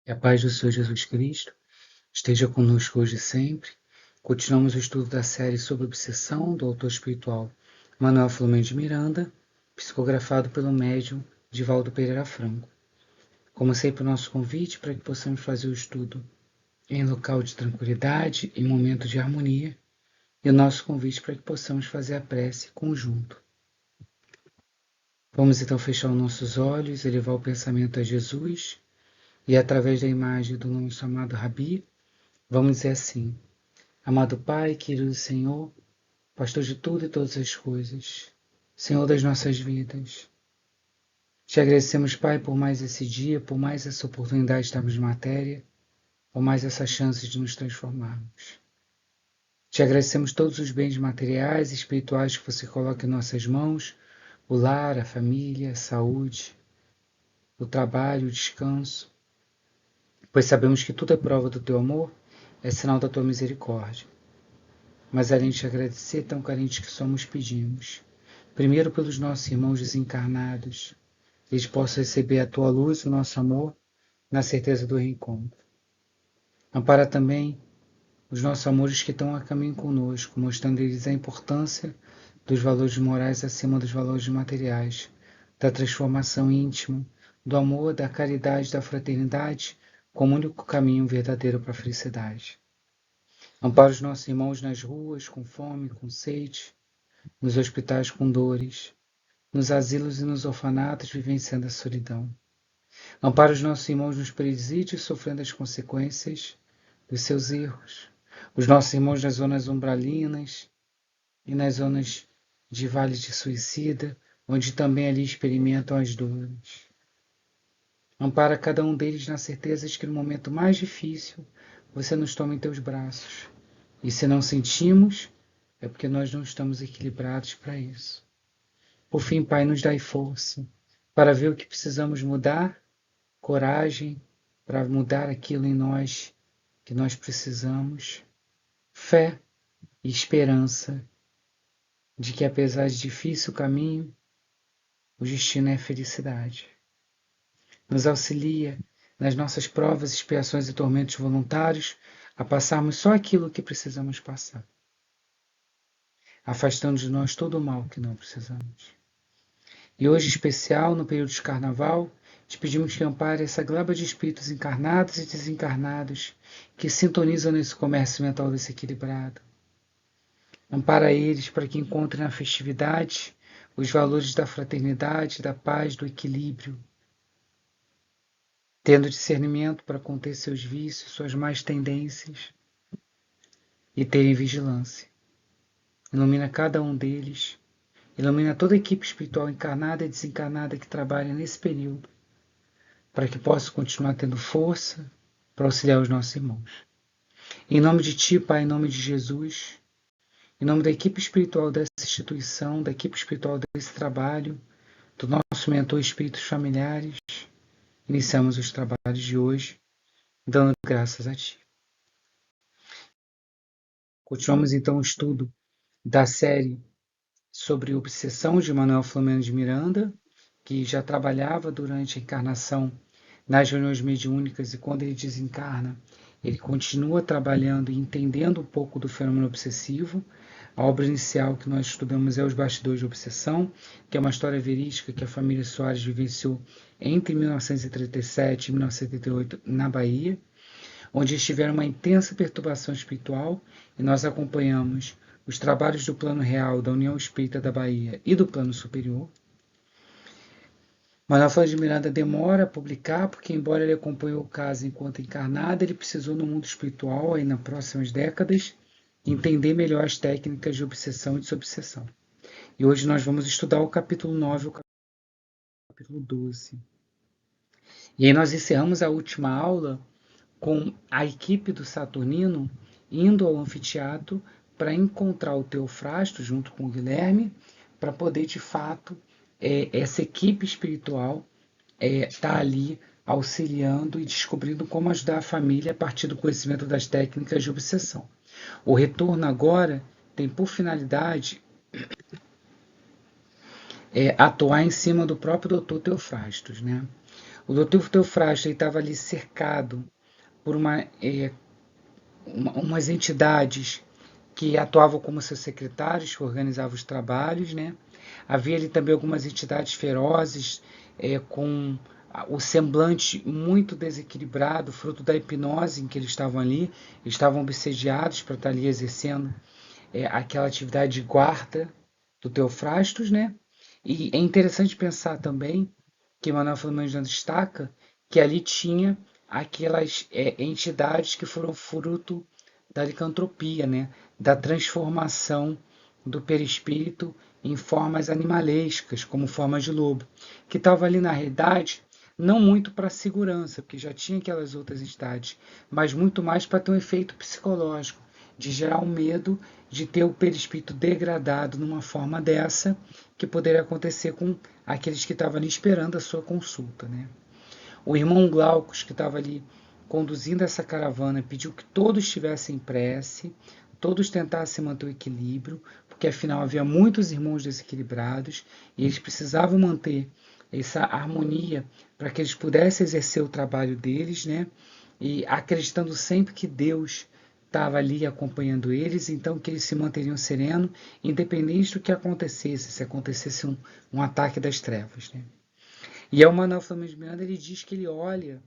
Que a paz do Senhor Jesus Cristo esteja conosco hoje e sempre. Continuamos o estudo da série sobre obsessão do autor espiritual Manuel Filomeno de Miranda, psicografado pelo médium Divaldo Pereira Franco. Como sempre, o nosso convite para que possamos fazer o estudo em local de tranquilidade, em momento de harmonia, e o nosso convite para que possamos fazer a prece conjunto. Vamos então fechar os nossos olhos, elevar o pensamento a Jesus, e através da imagem do nosso amado Rabi, vamos dizer assim: amado Pai, querido Senhor, pastor de tudo e todas as coisas, Senhor das nossas vidas, te agradecemos, Pai, por mais esse dia, por mais essa oportunidade de estarmos de matéria, por mais essa chance de nos transformarmos. Te agradecemos todos os bens materiais e espirituais que você coloca em nossas mãos, o lar, a família, a saúde, o trabalho, o descanso, pois sabemos que tudo é prova do teu amor, é sinal da tua misericórdia. Mas além de te agradecer, tão carentes que somos, pedimos, primeiro pelos nossos irmãos desencarnados, eles possam receber a tua luz e o nosso amor na certeza do reencontro. Ampara também os nossos amores que estão a caminho conosco, mostrando-lhes a importância dos valores morais acima dos valores materiais, da transformação íntima, do amor, da caridade, da fraternidade, como único caminho verdadeiro para a felicidade. Ampara os nossos irmãos nas ruas, com fome, com sede, nos hospitais com dores, nos asilos e nos orfanatos vivenciando a solidão. Ampara os nossos irmãos nos presídios sofrendo as consequências dos seus erros, os nossos irmãos nas zonas umbralinas e nas zonas de vale de suicida, onde também ali experimentam as dores. Ampara cada um deles na certeza de que no momento mais difícil você nos toma em teus braços. E se não sentimos, é porque nós não estamos equilibrados para isso. Por fim, Pai, nos dai força para ver o que precisamos mudar, coragem para mudar aquilo em nós que nós precisamos, fé e esperança de que apesar de difícil o caminho, o destino é felicidade. Nos auxilia nas nossas provas, expiações e tormentos voluntários a passarmos só aquilo que precisamos passar, afastando de nós todo o mal que não precisamos. E hoje, em especial, no período de carnaval, te pedimos que ampare essa gleba de espíritos encarnados e desencarnados que sintonizam nesse comércio mental desequilibrado. Ampara eles para que encontrem na festividade os valores da fraternidade, da paz, do equilíbrio, tendo discernimento para conter seus vícios, suas más tendências e terem vigilância. Ilumina cada um deles, ilumina toda a equipe espiritual encarnada e desencarnada que trabalha nesse período, para que possa continuar tendo força para auxiliar os nossos irmãos. Em nome de Ti, Pai, em nome de Jesus, em nome da equipe espiritual dessa instituição, da equipe espiritual desse trabalho, do nosso mentor Espíritos Familiares, iniciamos os trabalhos de hoje, dando graças a Ti. Continuamos então o estudo da série sobre obsessão de Manuel Filomeno de Miranda, que já trabalhava durante a encarnação nas reuniões mediúnicas, e quando ele desencarna, ele continua trabalhando e entendendo um pouco do fenômeno obsessivo. A obra inicial que nós estudamos é Os Bastidores de Obsessão, que é uma história verídica que a família Soares vivenciou entre 1937 e 1978 na Bahia, onde eles tiveram uma intensa perturbação espiritual, e nós acompanhamos os trabalhos do plano real da União Espírita da Bahia e do plano superior. Manuel Filomeno de Miranda demora a publicar, porque embora ele acompanhou o caso enquanto encarnado, ele precisou no mundo espiritual, aí nas próximas décadas, entender melhor as técnicas de obsessão e desobsessão. E hoje nós vamos estudar o capítulo 9 e o capítulo 12. E aí nós encerramos a última aula com a equipe do Saturnino indo ao anfiteatro para encontrar o Teofrasto junto com o Guilherme, para poder de fato essa equipe espiritual tá ali auxiliando e descobrindo como ajudar a família a partir do conhecimento das técnicas de obsessão. O retorno agora tem por finalidade atuar em cima do próprio Dr. Teofrastos, né? O doutor Teofrasto estava ali cercado por umas entidades que atuavam como seus secretários, que organizavam os trabalhos, né? Havia ali também algumas entidades ferozes, com o semblante muito desequilibrado, fruto da hipnose em que eles estavam ali, estavam obsediados para estar ali exercendo aquela atividade de guarda do Teofrastos, né? E é interessante pensar também que Manuel Filomeno destaca que ali tinha aquelas entidades que foram fruto da licantropia, né? Da transformação do perispírito em formas animalescas, como formas de lobo, que estava ali na realidade não muito para segurança, porque já tinha aquelas outras entidades, mas muito mais para ter um efeito psicológico, de gerar um medo de ter o perispírito degradado numa forma dessa, que poderia acontecer com aqueles que estavam ali esperando a sua consulta, né? O irmão Glaucus, que estava ali conduzindo essa caravana, pediu que todos tivessem prece, todos tentassem manter o equilíbrio, porque afinal havia muitos irmãos desequilibrados e eles precisavam manter essa harmonia para que eles pudessem exercer o trabalho deles, né? E acreditando sempre que Deus estava ali acompanhando eles, então que eles se manteriam serenos, independente do que acontecesse, se acontecesse um ataque das trevas, né? E é o Manuel Flamengo de Miranda, ele diz que ele olha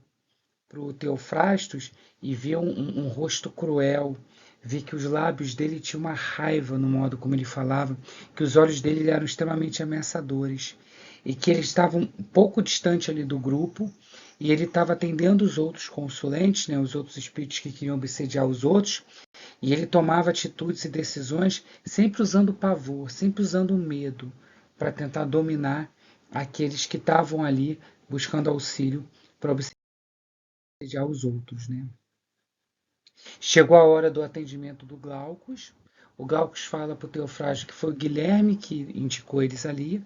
para o Teofrastos e vê um rosto cruel, vê que os lábios dele tinham uma raiva no modo como ele falava, que os olhos dele eram extremamente ameaçadores e que ele estava um pouco distante ali do grupo e ele estava atendendo os outros consulentes, né, os outros espíritos que queriam obsediar os outros, e ele tomava atitudes e decisões sempre usando pavor, sempre usando medo para tentar dominar aqueles que estavam ali buscando auxílio para obsediar os outros, né? Chegou a hora do atendimento do Glaucus. O Glaucus fala para o Teofrásio que foi o Guilherme que indicou eles ali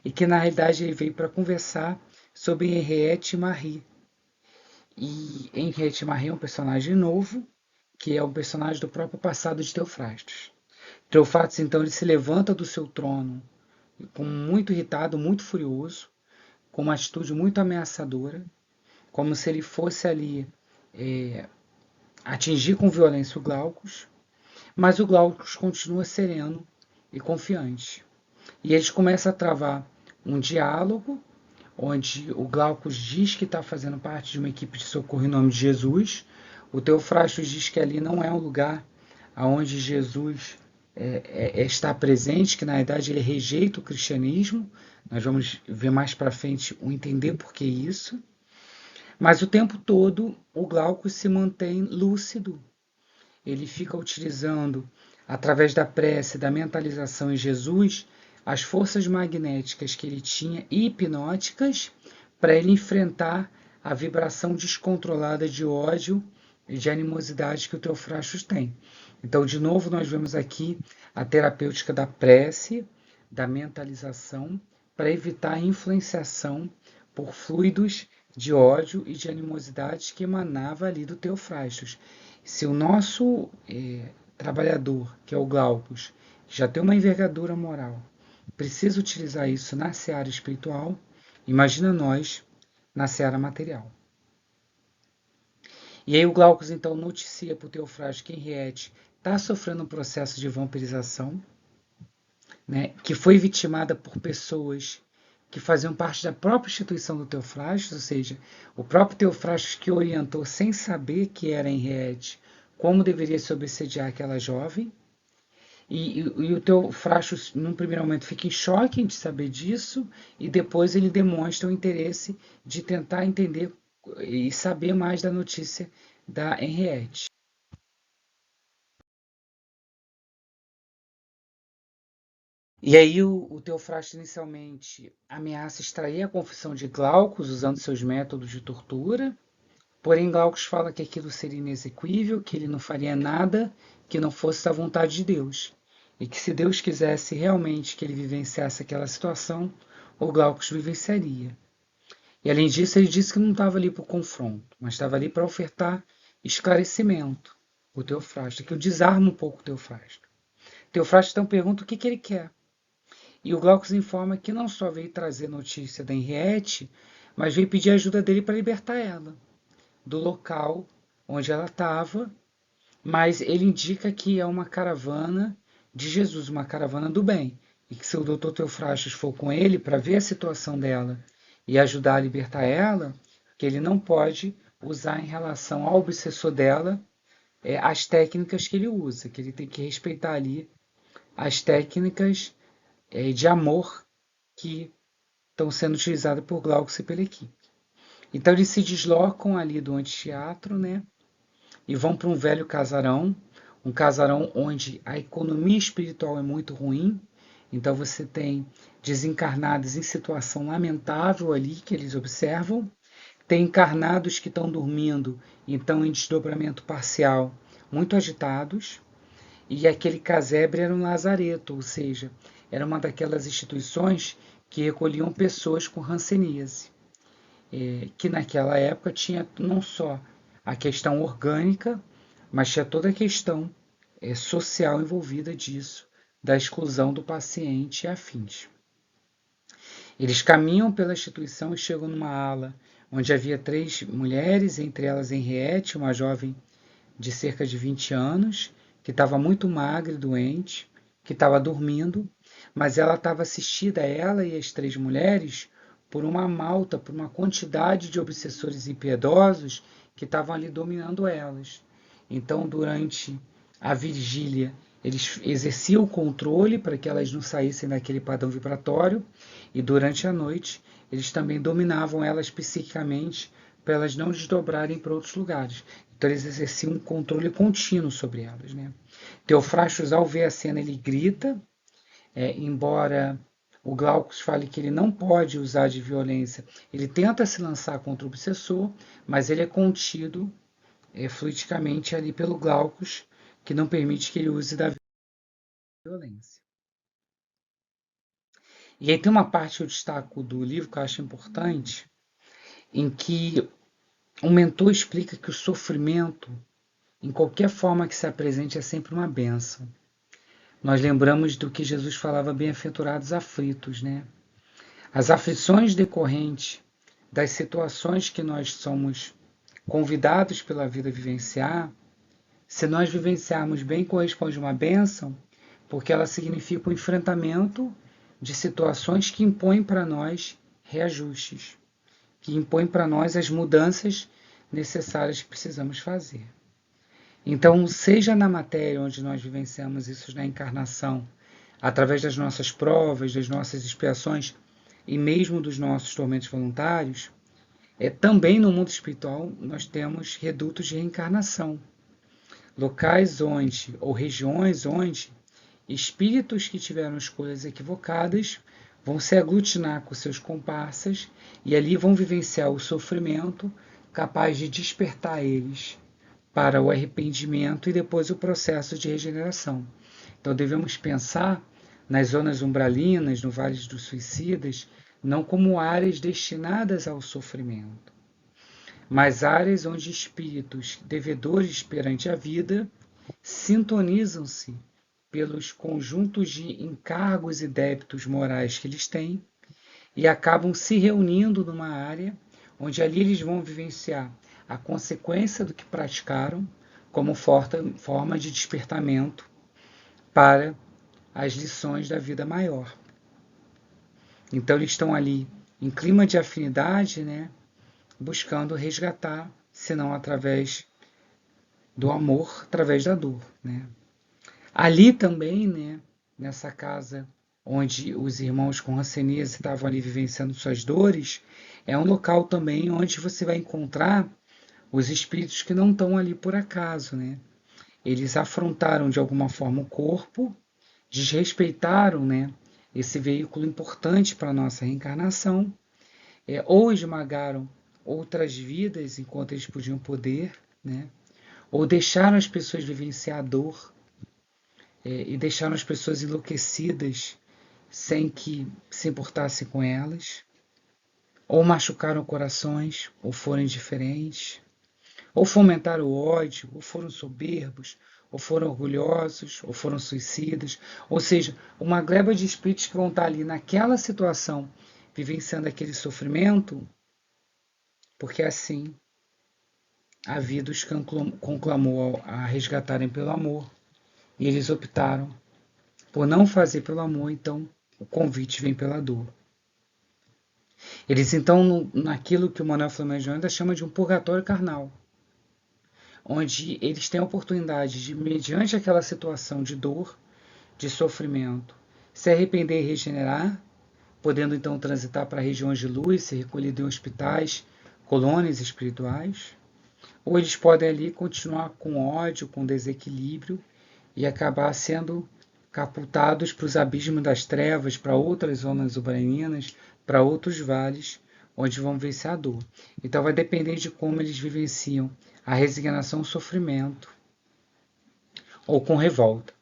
e que na realidade ele veio para conversar sobre Henriette e Marie. E Henriette e Marie é um personagem novo, que é um personagem do próprio passado de Teofrastos. Teofrastos então ele se levanta do seu trono com muito irritado, muito furioso, com uma atitude muito ameaçadora, como se ele fosse ali atingir com violência o Glaucus, mas o Glaucus continua sereno e confiante. E eles começam a travar um diálogo, onde o Glaucus diz que está fazendo parte de uma equipe de socorro em nome de Jesus. O Teofrastos diz que ali não é um lugar onde Jesus está presente, que na verdade ele rejeita o cristianismo. Nós vamos ver mais para frente o entender por que isso. Mas o tempo todo o Glaucus se mantém lúcido. Ele fica utilizando, através da prece, da mentalização em Jesus, as forças magnéticas que ele tinha e hipnóticas para ele enfrentar a vibração descontrolada de ódio e de animosidade que o Teofrastos tem. Então, de novo, nós vemos aqui a terapêutica da prece, da mentalização, para evitar a influenciação por fluidos de ódio e de animosidade que emanava ali do Teofrastos. Se o nosso trabalhador, que é o Glaucus, já tem uma envergadura moral, precisa utilizar isso na seara espiritual, imagina nós na seara material. E aí o Glaucus então noticia para o Teofrastos que Henriette está sofrendo um processo de vampirização, né, que foi vitimada por pessoas que faziam parte da própria instituição do Teofrastos, ou seja, o próprio Teofrastos que orientou sem saber que era Henriette como deveria se obsediar aquela jovem. E o Teofrastos, num primeiro momento, fica em choque de saber disso, e depois ele demonstra o interesse de tentar entender e saber mais da notícia da Henriette. E aí o Teofrastos inicialmente ameaça extrair a confissão de Glaucus usando seus métodos de tortura, porém Glaucus fala que aquilo seria inexequível, que ele não faria nada que não fosse a vontade de Deus, e que se Deus quisesse realmente que ele vivenciasse aquela situação, o Glaucus vivenciaria. E além disso, ele disse que não estava ali para o confronto, mas estava ali para ofertar esclarecimento, o Teofrasto, que o desarma um pouco o Teofrasto. Teofrasto então pergunta o que ele quer. E o Glaucus informa que não só veio trazer notícia da Henriette, mas veio pedir ajuda dele para libertar ela do local onde ela estava, mas ele indica que é uma caravana de Jesus, uma caravana do bem, e que se o Dr. Teofrastos for com ele para ver a situação dela e ajudar a libertar ela, que ele não pode usar em relação ao obsessor dela as técnicas que ele usa, que ele tem que respeitar ali as técnicas de amor que estão sendo utilizadas por Glaucus e pela equipe. Então eles se deslocam ali do anfiteatro, né? E vão para um casarão onde a economia espiritual é muito ruim. Então você tem desencarnados em situação lamentável ali que eles observam. Tem encarnados que estão dormindo, então em desdobramento parcial, muito agitados. E aquele casebre era um lazareto, ou seja, era uma daquelas instituições que recolhiam pessoas com hanseníase, que naquela época tinha não só a questão orgânica, mas tinha toda a questão social envolvida disso, da exclusão do paciente e afins. Eles caminham pela instituição e chegam numa ala onde havia 3 mulheres, entre elas Henriette, uma jovem de cerca de 20 anos, que estava muito magra e doente, que estava dormindo, mas ela estava assistida, ela e as 3 mulheres, por uma malta, por uma quantidade de obsessores impiedosos que estavam ali dominando elas. Então, durante a vigília, eles exerciam o controle para que elas não saíssem daquele padrão vibratório, e durante a noite, eles também dominavam elas psiquicamente para elas não desdobrarem para outros lugares. Então eles exerciam um controle contínuo sobre elas, né? Teofrastos, ao ver a cena, ele grita, embora o Glaucus fale que ele não pode usar de violência, ele tenta se lançar contra o obsessor, mas ele é contido fluidicamente ali pelo Glaucus, que não permite que ele use da violência. E aí tem uma parte que eu destaco do livro que eu acho importante, em que o mentor explica que o sofrimento, em qualquer forma que se apresente, é sempre uma bênção. Nós lembramos do que Jesus falava, bem-aventurados aflitos, né? As aflições decorrentes das situações que nós somos convidados pela vida a vivenciar, se nós vivenciarmos bem, corresponde a uma bênção, porque ela significa o enfrentamento de situações que impõem para nós reajustes, que impõem para nós as mudanças necessárias que precisamos fazer. Então, seja na matéria onde nós vivenciamos isso na encarnação, através das nossas provas, das nossas expiações e mesmo dos nossos tormentos voluntários, também no mundo espiritual nós temos redutos de reencarnação, locais onde, ou regiões onde, espíritos que tiveram escolhas equivocadas vão se aglutinar com seus comparsas e ali vão vivenciar o sofrimento capaz de despertar eles para o arrependimento e depois o processo de regeneração. Então devemos pensar nas zonas umbralinas, no Vale dos Suicidas, não como áreas destinadas ao sofrimento, mas áreas onde espíritos devedores perante a vida sintonizam-se pelos conjuntos de encargos e débitos morais que eles têm e acabam se reunindo numa área onde ali eles vão vivenciar a consequência do que praticaram como forma de despertamento para as lições da vida maior. Então eles estão ali em clima de afinidade, né, buscando resgatar, senão através do amor, através da dor, né. Ali também, né, nessa casa onde os irmãos com hanseníase estavam ali vivenciando suas dores, é um local também onde você vai encontrar os espíritos que não estão ali por acaso, né? Eles afrontaram de alguma forma o corpo, desrespeitaram, né, esse veículo importante para a nossa reencarnação, ou esmagaram outras vidas enquanto eles podiam poder, né? Ou deixaram as pessoas vivenciar a dor, e deixaram as pessoas enlouquecidas sem que se importasse com elas, ou machucaram corações, ou foram indiferentes, ou fomentaram o ódio, ou foram soberbos, ou foram orgulhosos, ou foram suicidas, ou seja, uma gleba de espíritos que vão estar ali naquela situação, vivenciando aquele sofrimento, porque assim a vida os conclamou a resgatarem pelo amor, e eles optaram por não fazer pelo amor, então o convite vem pela dor. Eles então, naquilo que o Manuel Flamengo de Holanda chama de um purgatório carnal, onde eles têm a oportunidade de, mediante aquela situação de dor, de sofrimento, se arrepender e regenerar, podendo então transitar para regiões de luz, ser recolhido em hospitais, colônias espirituais, ou eles podem ali continuar com ódio, com desequilíbrio e acabar sendo caputados para os abismos das trevas, para outras zonas urbaninas, para outros vales, onde vão vencer a dor. Então vai depender de como eles vivenciam a resignação, o sofrimento, ou com revolta.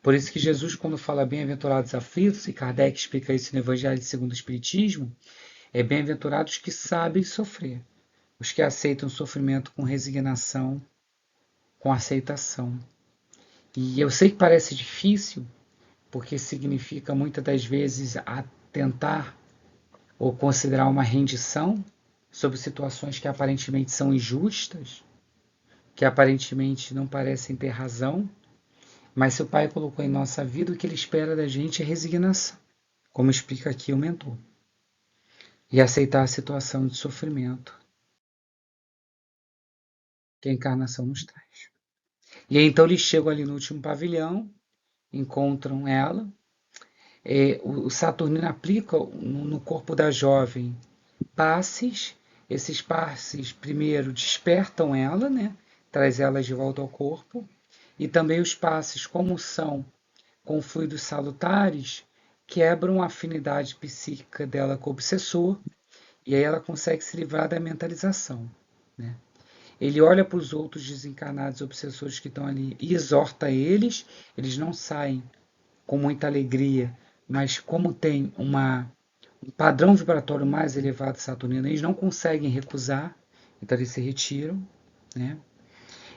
Por isso que Jesus, quando fala bem-aventurados aflitos, e Kardec explica isso no Evangelho segundo o Espiritismo, é bem-aventurados que sabem sofrer, os que aceitam o sofrimento com resignação, com aceitação. E eu sei que parece difícil, porque significa muitas das vezes tentar ou considerar uma rendição sobre situações que aparentemente são injustas, que aparentemente não parecem ter razão, mas se o Pai colocou em nossa vida, o que Ele espera da gente é resignação, como explica aqui o mentor, e aceitar a situação de sofrimento que a encarnação nos traz. E aí, então eles chegam ali no último pavilhão, encontram ela, o Saturnino aplica no corpo da jovem passes, esses passes primeiro despertam ela, né? Traz ela de volta ao corpo, e também os passes, como são com fluidos salutares, quebram a afinidade psíquica dela com o obsessor, e aí ela consegue se livrar da mentalização, né? Ele olha para os outros desencarnados obsessores que estão ali e exorta eles não saem com muita alegria, mas como tem um padrão vibratório mais elevado saturnino, eles não conseguem recusar, então eles se retiram, né?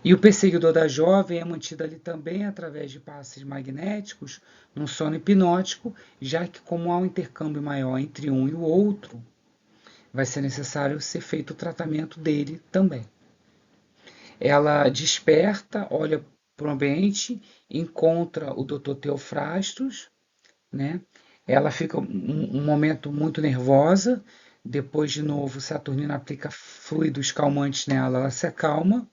E o perseguidor da jovem é mantido ali também através de passes magnéticos, num sono hipnótico, já que como há um intercâmbio maior entre um e o outro, vai ser necessário ser feito o tratamento dele também. Ela desperta, olha para o ambiente, encontra o Dr. Teofrastos, né? Ela fica um momento muito nervosa, depois de novo Saturnino aplica fluidos calmantes nela, ela se acalma,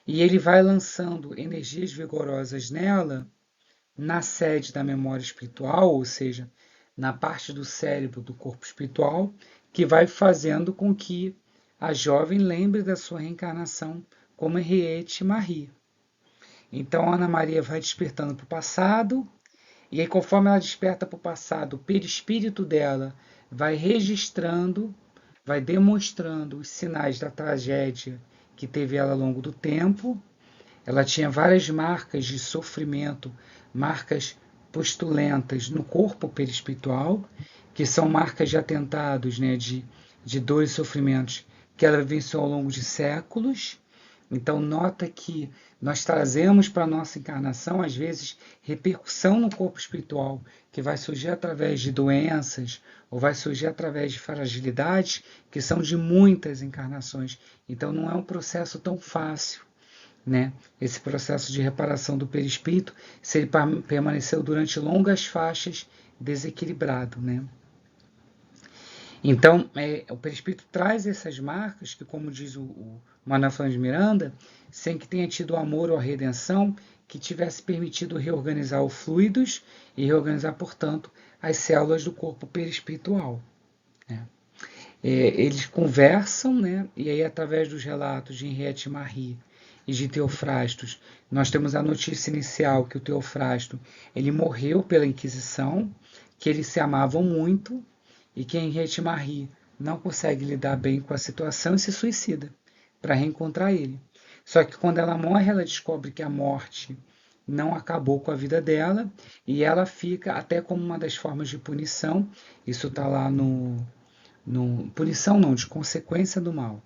e ele vai lançando energias vigorosas nela, na sede da memória espiritual, ou seja, na parte do cérebro do corpo espiritual, que vai fazendo com que a jovem lembre da sua reencarnação como Henriette Marie. Então Ana Maria vai despertando para o passado, e aí conforme ela desperta para o passado, o perispírito dela vai registrando, vai demonstrando os sinais da tragédia que teve ela ao longo do tempo. Ela tinha várias marcas de sofrimento, marcas postulentas no corpo perispiritual, que são marcas de atentados, né, de dores e sofrimentos que ela vivenciou ao longo de séculos. Então, nota que nós trazemos para a nossa encarnação, às vezes, repercussão no corpo espiritual, que vai surgir através de doenças, ou vai surgir através de fragilidades, que são de muitas encarnações. Então, não é um processo tão fácil, né? Esse processo de reparação do perispírito, se ele permaneceu durante longas faixas desequilibrado, né? Então, o perispírito traz essas marcas que, como diz o Manuel Flamengo de Miranda, sem que tenha tido amor ou a redenção, que tivesse permitido reorganizar os fluidos e reorganizar, portanto, as células do corpo perispiritual, né? Eles conversam, né? E aí, através dos relatos de Henriette Marie e de Teofrastos, nós temos a notícia inicial que o Teofrasto ele morreu pela Inquisição, que eles se amavam muito, e que Henriette Marie não consegue lidar bem com a situação e se suicida para reencontrar ele. Só que quando ela morre, ela descobre que a morte não acabou com a vida dela, e ela fica até como uma das formas de punição. Isso está lá punição não, de consequência do mal.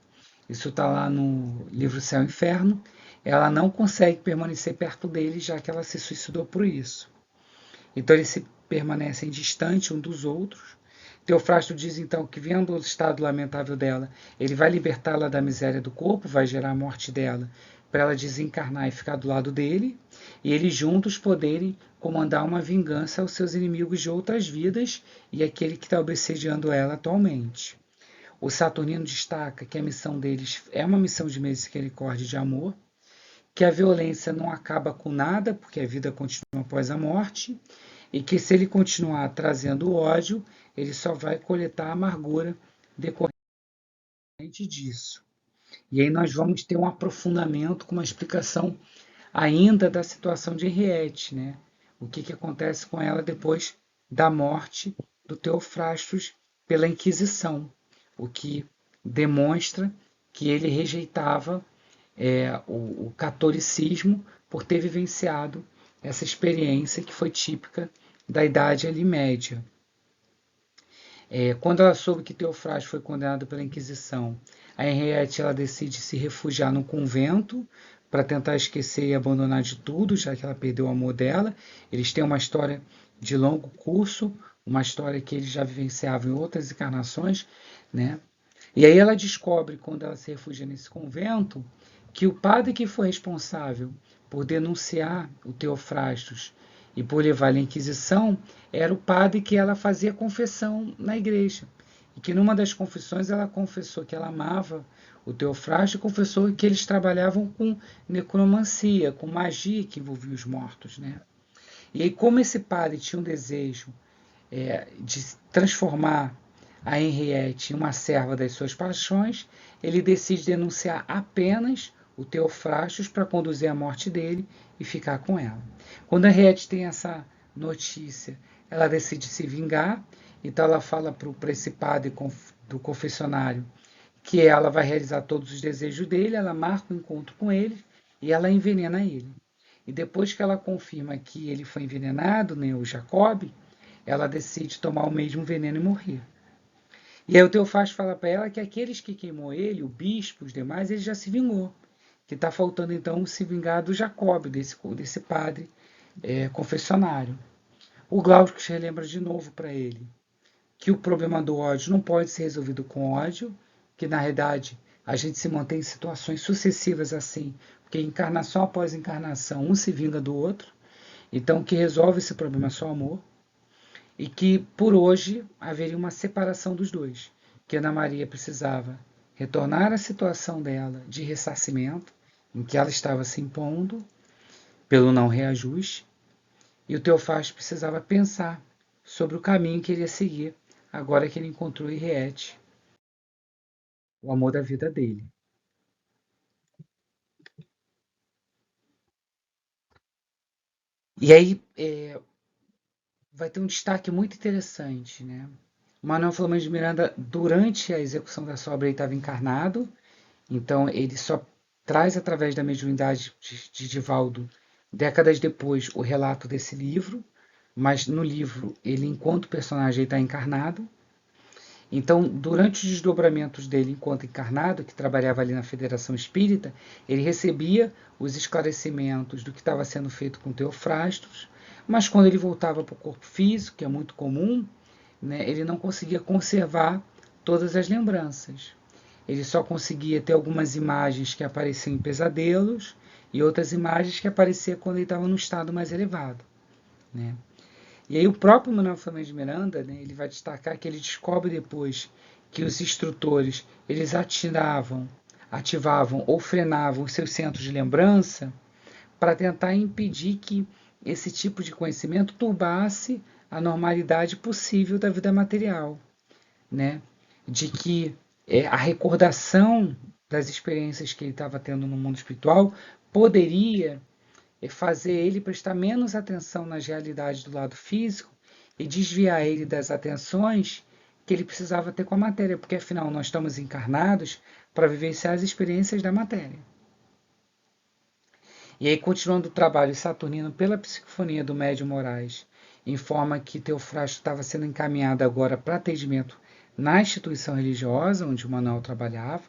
Isso está lá no livro Céu e Inferno. Ela não consegue permanecer perto dele, já que ela se suicidou por isso. Então eles se permanecem distantes um dos outros. Teofrasto diz então que, vendo o estado lamentável dela, ele vai libertá-la da miséria do corpo, vai gerar a morte dela, para ela desencarnar e ficar do lado dele, e eles juntos poderem comandar uma vingança aos seus inimigos de outras vidas e aquele que está obsediando ela atualmente. O Saturnino destaca que a missão deles é uma missão de misericórdia e de amor, que a violência não acaba com nada, porque a vida continua após a morte, e que se ele continuar trazendo ódio, ele só vai coletar amargura decorrente disso. E aí nós vamos ter um aprofundamento com uma explicação ainda da situação de Henriette, né? O que acontece com ela depois da morte do Teofrastos pela Inquisição, o que demonstra que ele rejeitava o catolicismo por ter vivenciado essa experiência que foi típica da Idade ali Média. Quando ela soube que Teofrastos foi condenado pela Inquisição, a Henriette ela decide se refugiar num convento para tentar esquecer e abandonar de tudo, já que ela perdeu o amor dela. Eles têm uma história de longo curso, uma história que eles já vivenciavam em outras encarnações, né? E aí ela descobre, quando ela se refugia nesse convento, que o padre que foi responsável por denunciar o Teofrastos e por levar ele à Inquisição era o padre que ela fazia confissão na igreja. E que numa das confissões ela confessou que ela amava o Teofrastos e confessou que eles trabalhavam com necromancia, com magia que envolvia os mortos, né? E aí, como esse padre tinha um desejo de transformar a Henriette em uma serva das suas paixões, ele decide denunciar apenas o Teofrastos para conduzir a morte dele e ficar com ela. Quando a Henriette tem essa notícia, ela decide se vingar, então ela fala para esse padre do confessionário que ela vai realizar todos os desejos dele, ela marca o encontro com ele e ela envenena ele. E depois que ela confirma que ele foi envenenado, né, o Jacob, ela decide tomar o mesmo veneno e morrer. E aí o Teofrasto fala para ela que aqueles que queimou ele, o bispo, os demais, ele já se vingou. Que está faltando então se vingar do Jacob, desse padre confessionário. O Glaucus relembra de novo para ele que o problema do ódio não pode ser resolvido com ódio, que na realidade a gente se mantém em situações sucessivas assim, porque encarnação após encarnação um se vinga do outro, então o que resolve esse problema é só amor, e que por hoje haveria uma separação dos dois, que Ana Maria precisava retornar à situação dela de ressarcimento, em que ela estava se impondo pelo não reajuste, e o Teofrasto precisava pensar sobre o caminho que ele ia seguir agora que ele encontrou Henriette, o amor da vida dele. E aí vai ter um destaque muito interessante, né? Manuel Filomeno de Miranda, durante a execução da sua obra, ele estava encarnado, então ele só traz através da mediunidade de Divaldo, décadas depois, o relato desse livro, mas no livro ele, enquanto personagem, está encarnado. Então, durante os desdobramentos dele enquanto encarnado, que trabalhava ali na Federação Espírita, ele recebia os esclarecimentos do que estava sendo feito com Teofrastos, mas quando ele voltava para o corpo físico, que é muito comum, né, ele não conseguia conservar todas as lembranças. Ele só conseguia ter algumas imagens que apareciam em pesadelos e outras imagens que apareciam quando ele estava num estado mais elevado, né? E aí o próprio Manuel Filomeno de Miranda, né, ele vai destacar que ele descobre depois que os instrutores eles ativavam ou frenavam os seus centros de lembrança para tentar impedir que esse tipo de conhecimento turbasse a normalidade possível da vida material, né? De que a recordação das experiências que ele estava tendo no mundo espiritual poderia fazer ele prestar menos atenção nas realidades do lado físico e desviar ele das atenções que ele precisava ter com a matéria, porque afinal nós estamos encarnados para vivenciar as experiências da matéria. E aí, continuando o trabalho saturnino pela psicofonia do Médium Moraes, informa que Teofrasto estava sendo encaminhado agora para atendimento na instituição religiosa onde o Manuel trabalhava.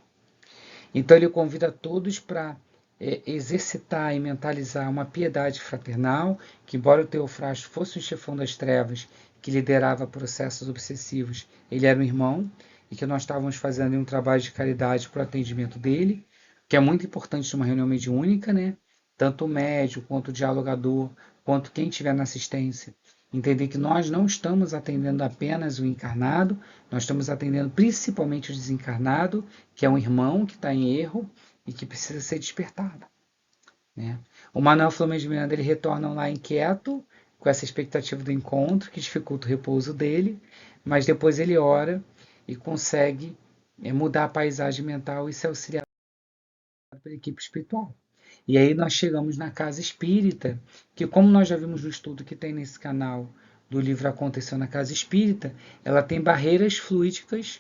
Então ele convida todos para exercitar e mentalizar uma piedade fraternal, que embora o Teofrasto fosse um chefão das trevas, que liderava processos obsessivos, ele era um irmão, e que nós estávamos fazendo um trabalho de caridade para o atendimento dele, que é muito importante numa reunião mediúnica, né? Tanto o médium, quanto o dialogador, quanto quem estiver na assistência, entender que nós não estamos atendendo apenas o encarnado, nós estamos atendendo principalmente o desencarnado, que é um irmão que está em erro e que precisa ser despertado, né? O Manuel Flamengo de Miranda, ele retorna lá inquieto, com essa expectativa do encontro, que dificulta o repouso dele, mas depois ele ora e consegue mudar a paisagem mental e ser auxiliado pela equipe espiritual. E aí nós chegamos na casa espírita, que como nós já vimos no estudo que tem nesse canal do livro Aconteceu na Casa Espírita, ela tem barreiras fluídicas,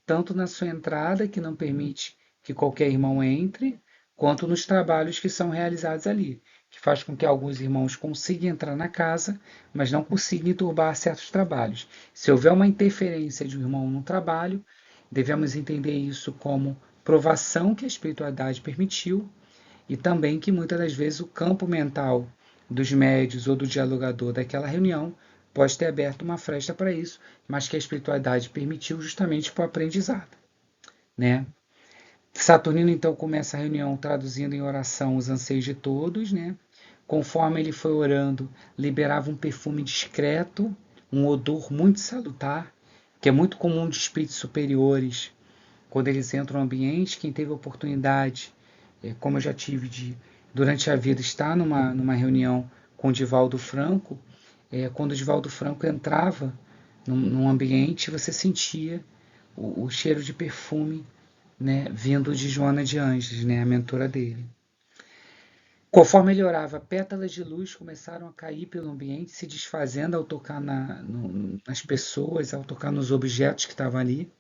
tanto na sua entrada, que não permite que qualquer irmão entre, quanto nos trabalhos que são realizados ali, que faz com que alguns irmãos consigam entrar na casa, mas não consigam turbar certos trabalhos. Se houver uma interferência de um irmão no trabalho, devemos entender isso como provação que a espiritualidade permitiu, e também que muitas das vezes o campo mental dos médios ou do dialogador daquela reunião pode ter aberto uma fresta para isso, mas que a espiritualidade permitiu justamente para o aprendizado, né? Saturnino então começa a reunião traduzindo em oração os anseios de todos, né? Conforme ele foi orando, liberava um perfume discreto, um odor muito salutar, que é muito comum de espíritos superiores quando eles entram no ambiente. Quem teve a oportunidade, como eu já tive durante a vida, estar numa reunião com o Divaldo Franco, quando o Divaldo Franco entrava num ambiente, você sentia o cheiro de perfume, né, vindo de Joana de Ângeles, né, a mentora dele. Conforme ele orava, pétalas de luz começaram a cair pelo ambiente, se desfazendo ao tocar nas pessoas, ao tocar nos objetos que estavam ali,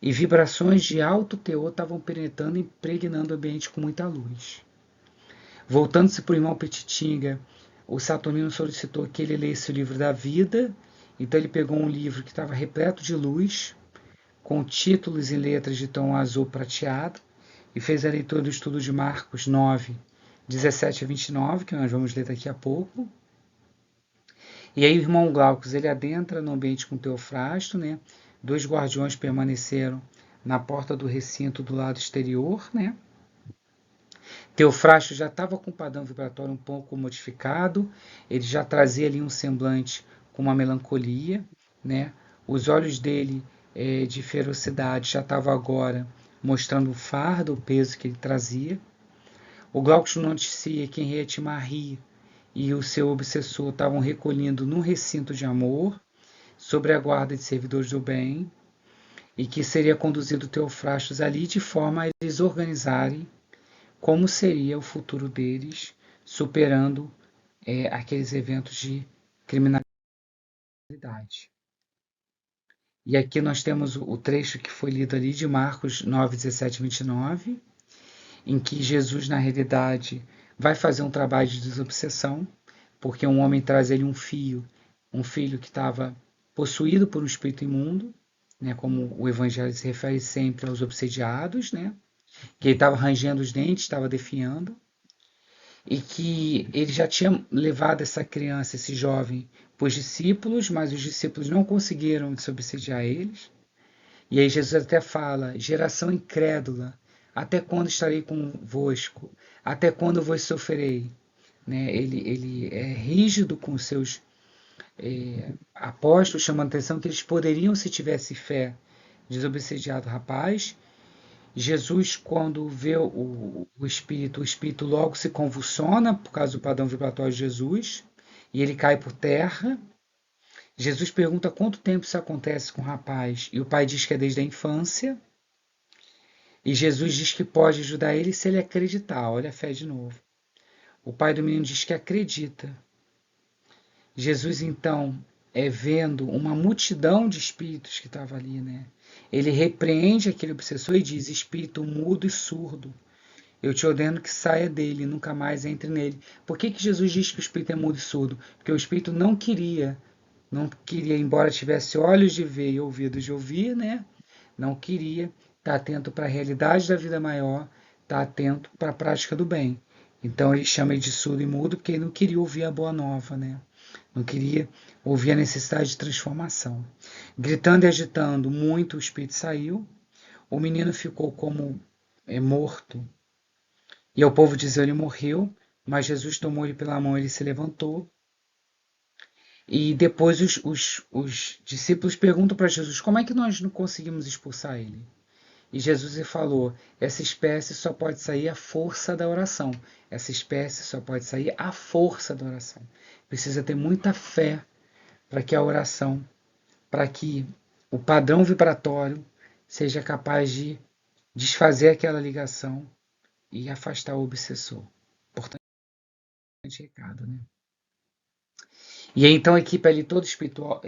e vibrações de alto teor estavam penetrando e impregnando o ambiente com muita luz. Voltando-se para o irmão Petitinga, o Saturnino solicitou que ele lesse o livro da vida, então ele pegou um livro que estava repleto de luz, com títulos e letras de tom azul prateado, e fez a leitura do estudo de Marcos 9, 17 a 29, que nós vamos ler daqui a pouco. E aí o irmão Glaucus, ele adentra no ambiente com Teofrasto, né? 2 guardiões permaneceram na porta do recinto do lado exterior, né? Teofrasto já estava com o padrão vibratório um pouco modificado, ele já trazia ali um semblante com uma melancolia, né? Os olhos dele de ferocidade já estavam agora mostrando o fardo, o peso que ele trazia. O Glaucus noticia que Henriette Marie e o seu obsessor estavam recolhendo num recinto de amor, sob a guarda de servidores do bem, e que seria conduzido Teofrastos ali de forma a eles organizarem como seria o futuro deles, superando aqueles eventos de criminalidade. E aqui nós temos o trecho que foi lido ali de Marcos 9, 17 e 29, em que Jesus, na realidade, vai fazer um trabalho de desobsessão, porque um homem traz ele um filho que estava possuído por um espírito imundo, né, como o Evangelho se refere sempre aos obsediados, né, que ele estava rangendo os dentes, estava definhando, e que ele já tinha levado essa criança, esse jovem, para os discípulos, mas os discípulos não conseguiram desobsediar eles. E aí Jesus até fala: geração incrédula, até quando estarei convosco? Até quando vos sofrerei? Né? Ele é rígido com os seus apóstolos, chamando a atenção que eles poderiam, se tivesse fé, desobsediar o rapaz. Jesus, quando vê o espírito logo se convulsiona por causa do padrão vibratório de Jesus, e ele cai por terra. Jesus pergunta quanto tempo isso acontece com o rapaz, e o pai diz que é desde a infância. E Jesus diz que pode ajudar ele se ele acreditar. Olha a fé de novo. O pai do menino diz que acredita. Jesus, então, vendo uma multidão de espíritos que estava ali, né? Ele repreende aquele obsessor e diz: espírito mudo e surdo, eu te ordeno que saia dele e nunca mais entre nele. Por que Jesus diz que o espírito é mudo e surdo? Porque o espírito não queria, embora tivesse olhos de ver e ouvidos de ouvir, né? Não queria estar atento para a realidade da vida maior, estar atento para a prática do bem. Então ele chama ele de surdo e mudo porque ele não queria ouvir a boa nova, né? não queria ouvir a necessidade de transformação. Gritando e agitando muito, o espírito saiu, o menino ficou como morto, e ao povo dizer ele morreu, mas Jesus tomou ele pela mão, ele se levantou, e depois os discípulos perguntam para Jesus, como é que nós não conseguimos expulsar ele? E Jesus lhe falou, essa espécie só pode sair à força da oração. Essa espécie só pode sair à força da oração. Precisa ter muita fé para que a oração, para que o padrão vibratório seja capaz de desfazer aquela ligação e afastar o obsessor. Importante recado, né? E aí, então a equipe ali toda espiritual,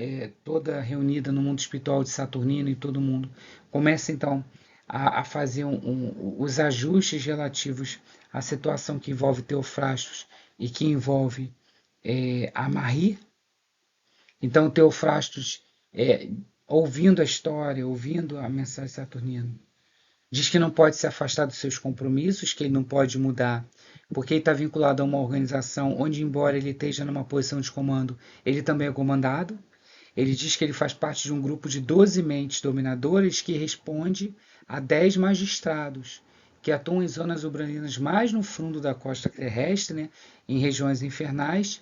toda reunida no mundo espiritual de Saturnino e todo mundo, começa então a fazer os ajustes relativos à situação que envolve Teofrastos e que envolve a Marie. Então Teofrastos, ouvindo a história, ouvindo a mensagem saturnina, diz que não pode se afastar dos seus compromissos, que ele não pode mudar, porque ele está vinculado a uma organização onde, embora ele esteja numa posição de comando, ele também é comandado. Ele diz que ele faz parte de um grupo de 12 mentes dominadoras que responde a 10 magistrados, que atuam em zonas urbaninas mais no fundo da costa terrestre, né, em regiões infernais,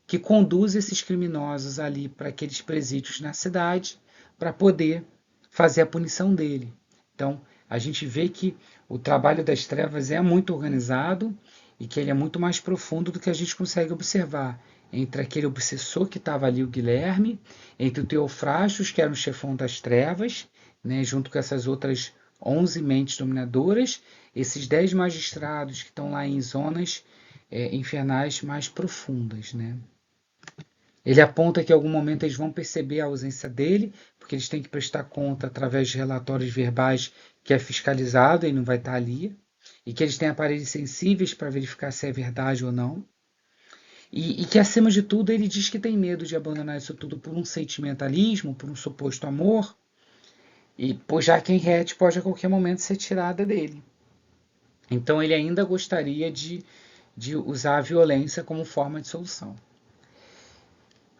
que conduz esses criminosos ali para aqueles presídios na cidade, para poder fazer a punição dele. Então, a gente vê que o trabalho das trevas é muito organizado e que ele é muito mais profundo do que a gente consegue observar entre aquele obsessor que estava ali, o Guilherme, entre o Teofrastos, que era o chefão das trevas, né, junto com essas outras 11 mentes dominadoras, esses 10 magistrados que estão lá em zonas infernais mais profundas, né? Ele aponta que em algum momento eles vão perceber a ausência dele, porque eles têm que prestar conta através de relatórios verbais que é fiscalizado e não vai estar ali, e que eles têm aparelhos sensíveis para verificar se é verdade ou não. E que, acima de tudo, ele diz que tem medo de abandonar isso tudo por um sentimentalismo, por um suposto amor, e pois já que Henriette pode a qualquer momento ser tirada dele. Então ele ainda gostaria de usar a violência como forma de solução.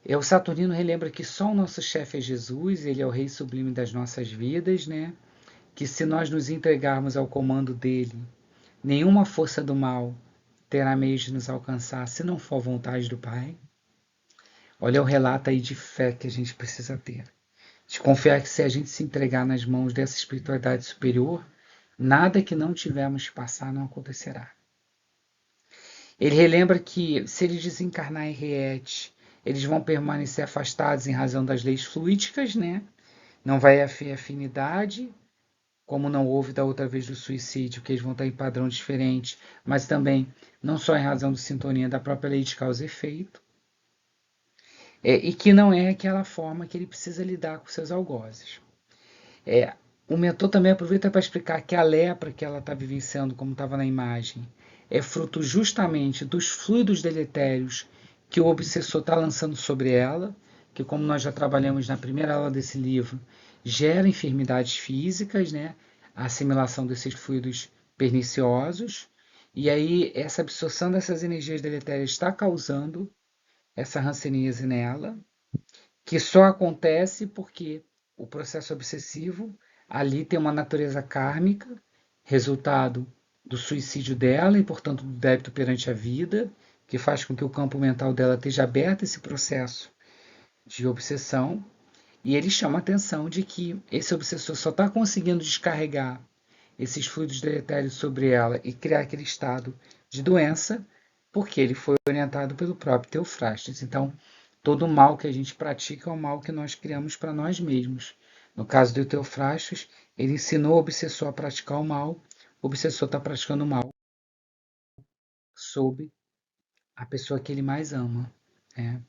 O Saturnino relembra que só o nosso chefe é Jesus, ele é o rei sublime das nossas vidas, né? Que se nós nos entregarmos ao comando dele, nenhuma força do mal terá meios de nos alcançar se não for a vontade do Pai. Olha o relato aí de fé que a gente precisa ter. De confiar que se a gente se entregar nas mãos dessa espiritualidade superior, nada que não tivermos que passar não acontecerá. Ele relembra que se ele desencarnar em Riete, eles vão permanecer afastados em razão das leis fluídicas, né? Não vai haver afinidade, como não houve da outra vez do suicídio, que eles vão estar em padrão diferente, mas também não só em razão de sintonia da própria lei de causa e efeito, e que não é aquela forma que ele precisa lidar com seus algozes. O mentor também aproveita para explicar que a lepra que ela está vivenciando, como estava na imagem, é fruto justamente dos fluidos deletérios que o obsessor está lançando sobre ela, que, como nós já trabalhamos na primeira aula desse livro, gera enfermidades físicas, né? A assimilação desses fluidos perniciosos, e aí essa absorção dessas energias deletérias está causando essa hanseníase nela, que só acontece porque o processo obsessivo ali tem uma natureza kármica, resultado do suicídio dela e, portanto, do débito perante a vida, que faz com que o campo mental dela esteja aberto a esse processo de obsessão. E ele chama a atenção de que esse obsessor só está conseguindo descarregar esses fluidos deletérios sobre ela e criar aquele estado de doença porque ele foi orientado pelo próprio Teofrastos. Então, todo o mal que a gente pratica é o mal que nós criamos para nós mesmos. No caso do Teofrastos, ele ensinou o obsessor a praticar o mal, o obsessor está praticando o mal sob a pessoa que ele mais ama. Né?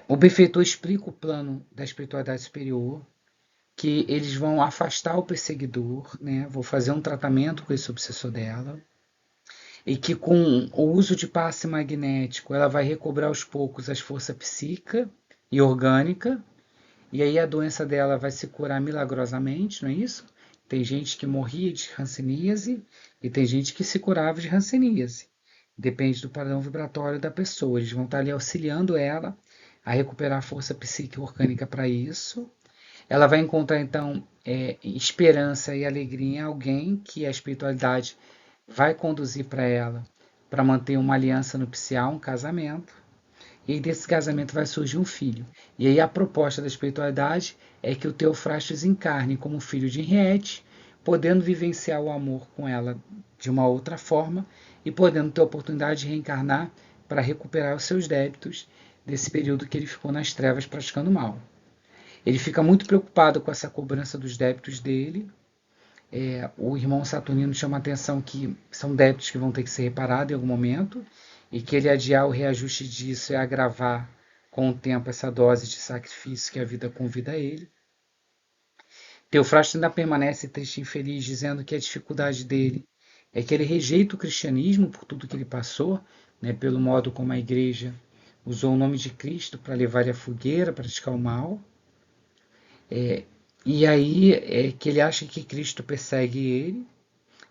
O benfeitor explica o plano da espiritualidade superior, que eles vão afastar o perseguidor, né? Vou fazer um tratamento com esse obsessor dela, e que com o uso de passe magnético ela vai recobrar aos poucos as forças psíquica e orgânica, e aí a doença dela vai se curar milagrosamente, não é isso? Tem gente que morria de hanseníase e tem gente que se curava de hanseníase. Depende do padrão vibratório da pessoa. Eles vão estar ali auxiliando ela a recuperar a força psíquica e orgânica para isso. Ela vai encontrar, então, esperança e alegria em alguém que a espiritualidade vai conduzir para ela para manter uma aliança nupcial, um casamento. E aí desse casamento vai surgir um filho. E aí a proposta da espiritualidade é que o Teofrastos encarne como filho de Henriette, podendo vivenciar o amor com ela de uma outra forma e podendo ter a oportunidade de reencarnar para recuperar os seus débitos desse período que ele ficou nas trevas praticando mal. Ele fica muito preocupado com essa cobrança dos débitos dele. O irmão Saturnino chama a atenção que são débitos que vão ter que ser reparados em algum momento e que ele adiar o reajuste disso é agravar com o tempo essa dose de sacrifício que a vida convida a ele. Teofrasto ainda permanece triste e infeliz, dizendo que a dificuldade dele é que ele rejeita o cristianismo por tudo que ele passou, né, pelo modo como a igreja usou o nome de Cristo para levar ele à fogueira, praticar o mal. E aí é que ele acha que Cristo persegue ele.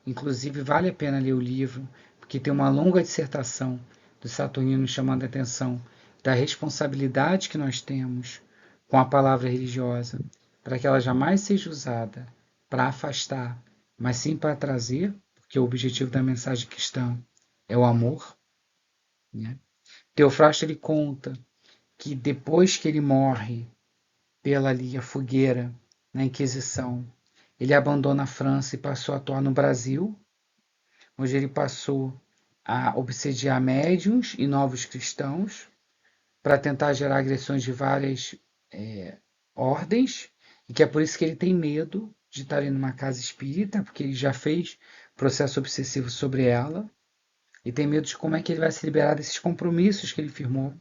Inclusive vale a pena ler o livro, porque tem uma longa dissertação do Saturnino chamando a atenção da responsabilidade que nós temos com a palavra religiosa, para que ela jamais seja usada para afastar, mas sim para trazer, porque o objetivo da mensagem cristã é o amor. Né? Teofrasto ele conta que depois que ele morre pela ali a fogueira na Inquisição, ele abandona a França e passou a atuar no Brasil, onde ele passou a obsediar médiuns e novos cristãos para tentar gerar agressões de várias ordens, e que é por isso que ele tem medo de estar em uma casa espírita, porque ele já fez processo obsessivo sobre ela, e tem medo de como é que ele vai se liberar desses compromissos que ele firmou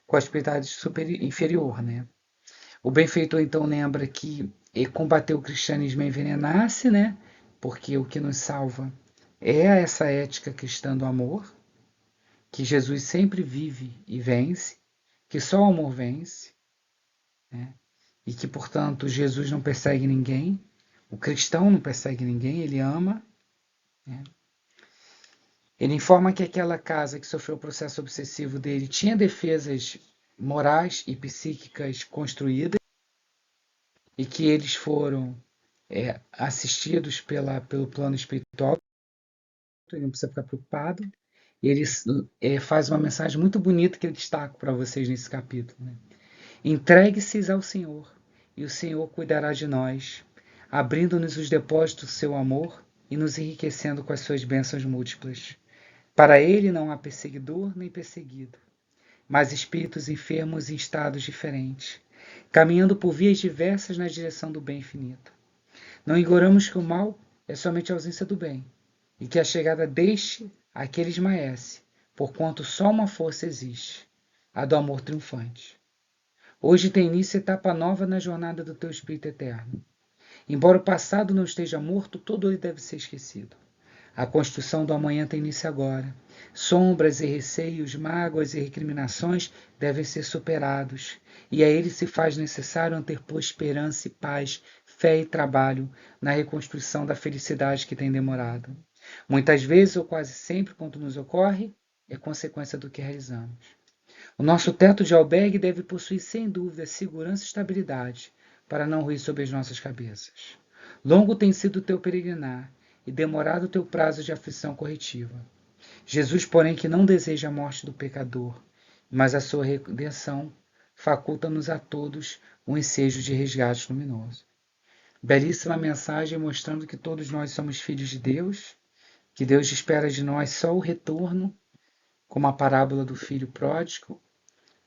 com a espiritualidade inferior, né? O benfeitor então lembra que combater o cristianismo é envenenar-se, né? Porque o que nos salva é essa ética cristã do amor, que Jesus sempre vive e vence, que só o amor vence, né? E que, portanto, Jesus não persegue ninguém, o cristão não persegue ninguém, ele ama. Né? Ele informa que aquela casa que sofreu o processo obsessivo dele tinha defesas morais e psíquicas construídas e que eles foram assistidos pelo plano espiritual. Ele não precisa ficar preocupado. E ele faz uma mensagem muito bonita que eu destaco para vocês nesse capítulo. Né? Entregue-se ao Senhor, e o Senhor cuidará de nós, abrindo-nos os depósitos do seu amor e nos enriquecendo com as suas bênçãos múltiplas. Para ele não há perseguidor nem perseguido, mas espíritos enfermos em estados diferentes, caminhando por vias diversas na direção do bem infinito. Não ignoramos que o mal é somente a ausência do bem, e que a chegada deste a que ele esmaece, porquanto só uma força existe, a do amor triunfante. Hoje tem início etapa nova na jornada do teu Espírito eterno. Embora o passado não esteja morto, todo ele deve ser esquecido. A construção do amanhã tem início agora. Sombras e receios, mágoas e recriminações devem ser superados, e a ele se faz necessário anterpor esperança e paz, fé e trabalho na reconstrução da felicidade que tem demorado. Muitas vezes, ou quase sempre, quando nos ocorre, é consequência do que realizamos. O nosso teto de albergue deve possuir, sem dúvida, segurança e estabilidade, para não ruir sobre as nossas cabeças. Longo tem sido o teu peregrinar, e demorado o teu prazo de aflição corretiva. Jesus, porém, que não deseja a morte do pecador, mas a sua redenção, faculta-nos a todos um ensejo de resgate luminoso. Belíssima mensagem mostrando que todos nós somos filhos de Deus, que Deus espera de nós só o retorno, como a parábola do filho pródigo,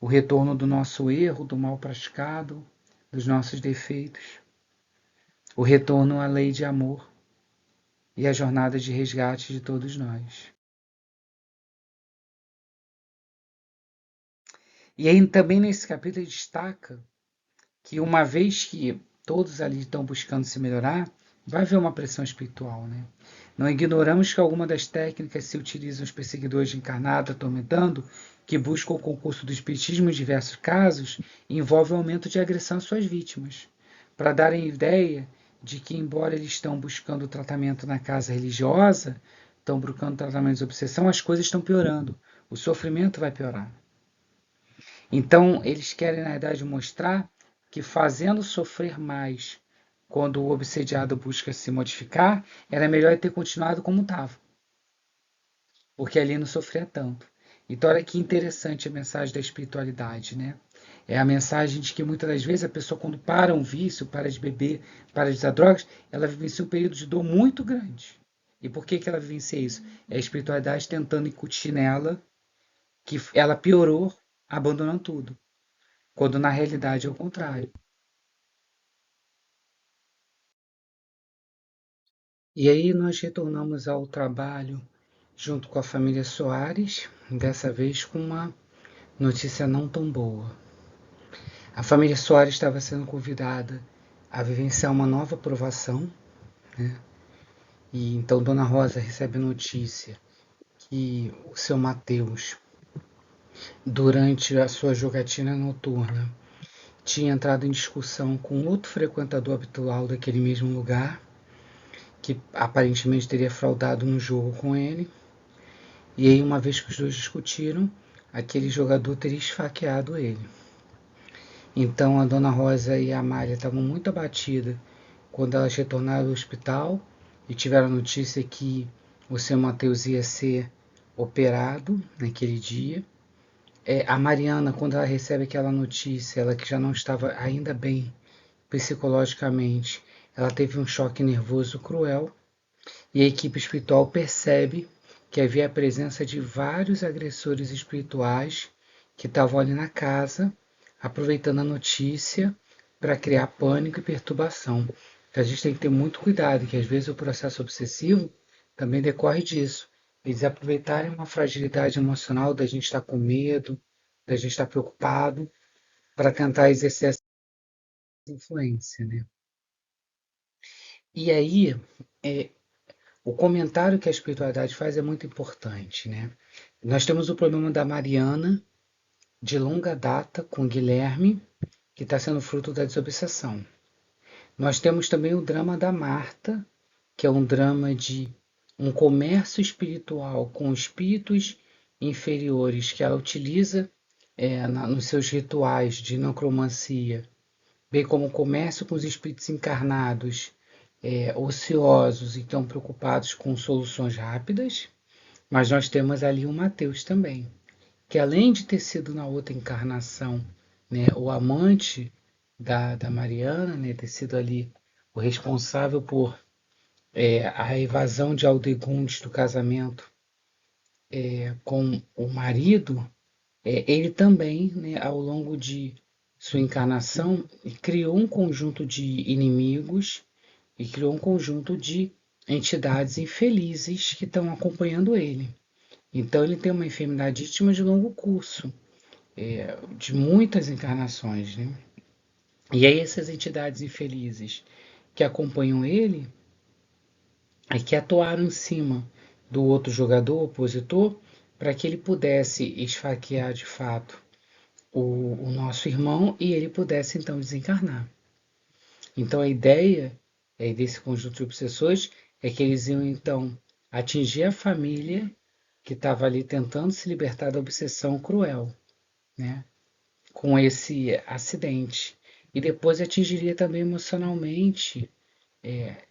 o retorno do nosso erro, do mal praticado, dos nossos defeitos, o retorno à lei de amor e a jornada de resgate de todos nós. E aí também nesse capítulo ele destaca que uma vez que todos ali estão buscando se melhorar, vai haver uma pressão espiritual, né? Não ignoramos que alguma das técnicas se utilizam os perseguidores de encarnado atormentando, que buscam o concurso do espiritismo em diversos casos, envolve o aumento de agressão às suas vítimas, para darem ideia de que, embora eles estão buscando o tratamento na casa religiosa, estão buscando tratamento de obsessão, as coisas estão piorando. O sofrimento vai piorar. Então, eles querem, na verdade, mostrar que fazendo sofrer mais quando o obsediado busca se modificar, era melhor ter continuado como estava, porque ali não sofria tanto. Então, olha que interessante a mensagem da espiritualidade, né? É a mensagem de que muitas das vezes a pessoa, quando para um vício, para de beber, para de usar drogas, ela vivencia um período de dor muito grande. E por que ela vivencia isso? É a espiritualidade tentando incutir nela que ela piorou abandonando tudo, quando na realidade é o contrário. E aí nós retornamos ao trabalho junto com a família Soares, dessa vez com uma notícia não tão boa. A família Soares estava sendo convidada a vivenciar uma nova provação, né? E então Dona Rosa recebe a notícia que o seu Mateus, durante a sua jogatina noturna, tinha entrado em discussão com outro frequentador habitual daquele mesmo lugar, que aparentemente teria fraudado um jogo com ele. E aí, uma vez que os dois discutiram, aquele jogador teria esfaqueado ele. Então a Dona Rosa e a Amália estavam muito abatidas quando elas retornaram ao hospital e tiveram a notícia que o seu Mateus ia ser operado naquele dia. A Mariana, quando ela recebe aquela notícia, ela que já não estava ainda bem psicologicamente, ela teve um choque nervoso cruel e a equipe espiritual percebe que havia a presença de vários agressores espirituais que estavam ali na casa, aproveitando a notícia para criar pânico e perturbação. Então, a gente tem que ter muito cuidado, que às vezes o processo obsessivo também decorre disso. Eles aproveitarem uma fragilidade emocional da gente estar com medo, da gente estar preocupado, para tentar exercer essa influência, né? E aí, é, o comentário que a espiritualidade faz é muito importante, né? Nós temos o problema da Mariana, de longa data, com Guilherme, que está sendo fruto da desobsessão. Nós temos também o drama da Marta, que é um drama de um comércio espiritual com espíritos inferiores que ela utiliza nos seus rituais de necromancia, bem como o comércio com os espíritos encarnados, ociosos e estão preocupados com soluções rápidas. Mas nós temos ali o Mateus também, que além de ter sido na outra encarnação, né, o amante da Mariana, né, ter sido ali o responsável por a evasão de Aldegundes do casamento com o marido, ele também, né, ao longo de sua encarnação, criou um conjunto de inimigos e criou um conjunto de entidades infelizes que estão acompanhando ele. Então ele tem uma enfermidade íntima de longo curso, de muitas encarnações, né? E aí essas entidades infelizes que acompanham ele, que atuaram em cima do outro jogador, opositor, para que ele pudesse esfaquear de fato o nosso irmão e ele pudesse então desencarnar. Então a ideia desse conjunto de obsessores é que eles iam então atingir a família que estava ali tentando se libertar da obsessão cruel, né, com esse acidente. E depois atingiria também emocionalmente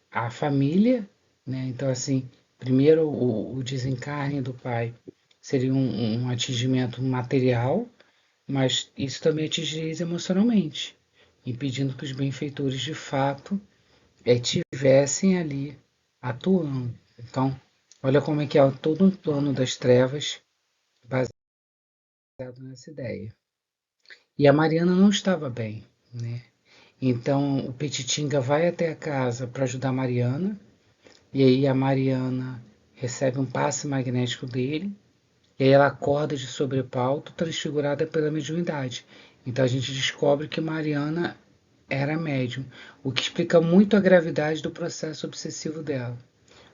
a família, né? Então, assim, primeiro o desencarne do pai seria um atingimento material, mas isso também atingiria emocionalmente, impedindo que os benfeitores de fato tivessem ali atuando. Então, olha como é que é todo um plano das trevas baseado nessa ideia. E a Mariana não estava bem, né? Então o Petitinga vai até a casa para ajudar a Mariana, e aí a Mariana recebe um passe magnético dele, e aí ela acorda de sobrepalto, transfigurada pela mediunidade. Então a gente descobre que Mariana era médium, o que explica muito a gravidade do processo obsessivo dela.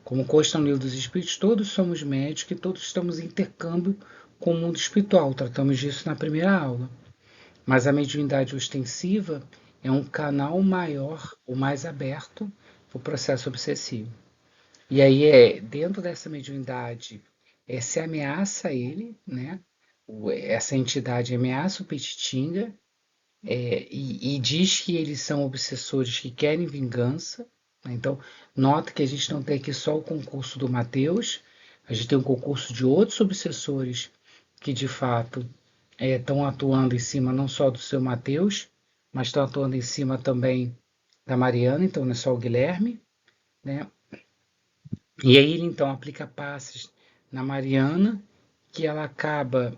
Como consta no livro dos Espíritos, todos somos médios, que todos estamos em intercâmbio com o mundo espiritual. Tratamos disso na primeira aula. Mas a mediunidade ostensiva é um canal maior, o mais aberto, para o processo obsessivo. E aí, dentro dessa mediunidade, se ameaça ele, né? Essa entidade ameaça o Petitinga, e diz que eles são obsessores que querem vingança, né? Então, nota que a gente não tem aqui só o concurso do Mateus, a gente tem um concurso de outros obsessores que, de fato, estão atuando em cima não só do seu Mateus, mas estão atuando em cima também da Mariana, então não é só o Guilherme, né? E aí ele então aplica passes na Mariana, que ela acaba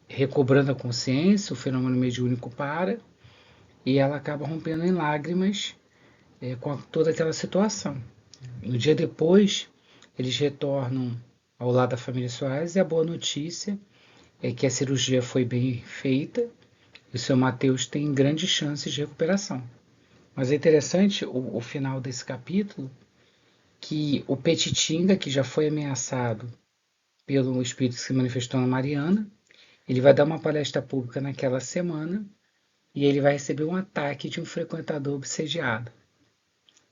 recobrando a consciência, o fenômeno mediúnico para, e ela acaba rompendo em lágrimas com toda aquela situação. No dia depois, eles retornam ao lado da família Soares e a boa notícia é que a cirurgia foi bem feita e o seu Mateus tem grandes chances de recuperação. Mas é interessante o final desse capítulo, que o Petitinga, que já foi ameaçado pelo espírito que se manifestou na Mariana, ele vai dar uma palestra pública naquela semana e ele vai receber um ataque de um frequentador obsediado.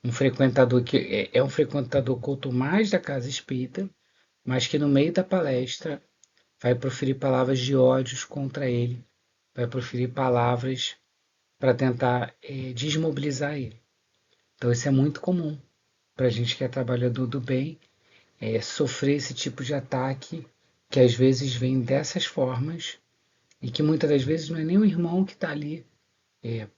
Um frequentador que é um frequentador quanto mais da casa espírita, mas que no meio da palestra vai proferir palavras de ódios contra ele, vai proferir palavras para tentar desmobilizar ele. Então isso é muito comum para a gente que é trabalhador do bem, sofrer esse tipo de ataque que às vezes vem dessas formas e que muitas das vezes não é nem o irmão que está ali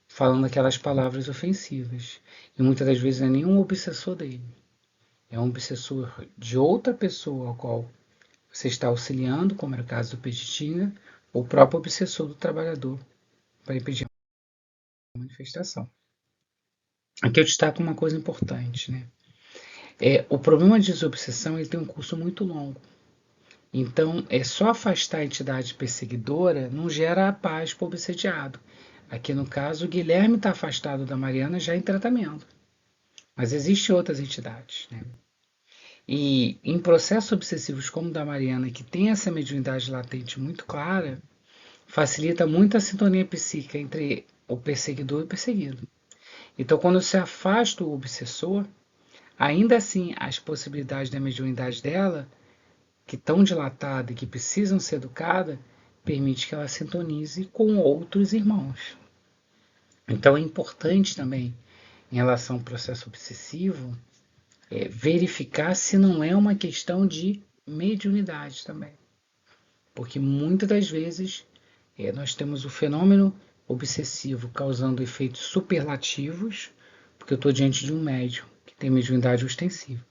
falando aquelas palavras ofensivas. E muitas das vezes não é nenhum obsessor dele. É um obsessor de outra pessoa ao qual você está auxiliando, como era o caso do Petitinga, ou o próprio obsessor do trabalhador, para impedir a manifestação. Aqui eu destaco uma coisa importante, né? O problema de desobsessão ele tem um curso muito longo. Então, só afastar a entidade perseguidora não gera a paz para o obsediado. Aqui no caso, o Guilherme está afastado da Mariana já em tratamento. Mas existem outras entidades, né? E em processos obsessivos como o da Mariana, que tem essa mediunidade latente muito clara, facilita muito a sintonia psíquica entre o perseguidor e o perseguido. Então, quando se afasta o obsessor, ainda assim as possibilidades da mediunidade dela, que estão dilatadas e que precisam ser educadas, permite que ela sintonize com outros irmãos. Então é importante também, em relação ao processo obsessivo, verificar se não é uma questão de mediunidade também. Porque muitas das vezes nós temos o fenômeno obsessivo causando efeitos superlativos, porque eu estou diante de um médium que tem mediunidade ostensiva.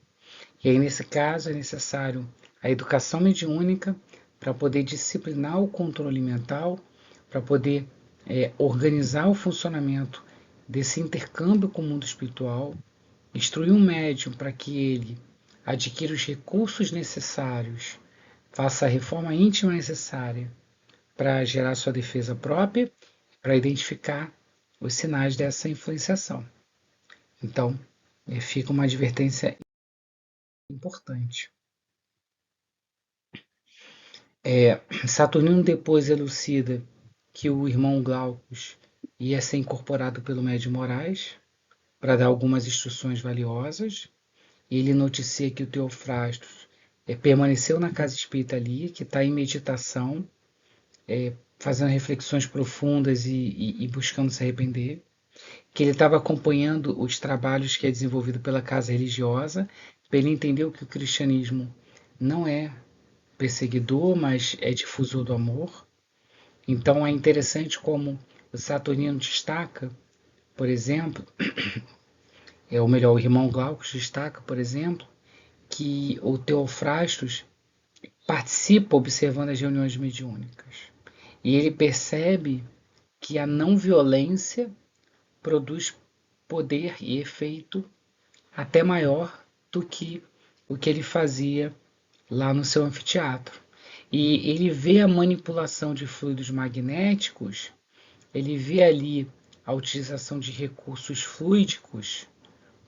E aí, nesse caso, é necessário a educação mediúnica para poder disciplinar o controle mental, para poder organizar o funcionamento desse intercâmbio com o mundo espiritual, instruir um médium para que ele adquira os recursos necessários, faça a reforma íntima necessária para gerar sua defesa própria, para identificar os sinais dessa influenciação. Então, fica uma advertência importante. Saturnino depois elucida que o irmão Glaucus ia ser incorporado pelo médium Moraes para dar algumas instruções valiosas. Ele noticia que o Teofrastos permaneceu na casa espírita ali, que está em meditação, fazendo reflexões profundas e buscando se arrepender, que ele estava acompanhando os trabalhos que é desenvolvido pela casa religiosa, para ele entender que o cristianismo não é perseguidor, mas é difusor do amor. Então é interessante como o Saturnino destaca, por exemplo, ou melhor, o irmão Glaucus destaca, por exemplo, que o Teofrastos participa observando as reuniões mediúnicas. E ele percebe que a não violência produz poder e efeito até maior do que o que ele fazia lá no seu anfiteatro. E ele vê a manipulação de fluidos magnéticos, ele vê ali a utilização de recursos fluídicos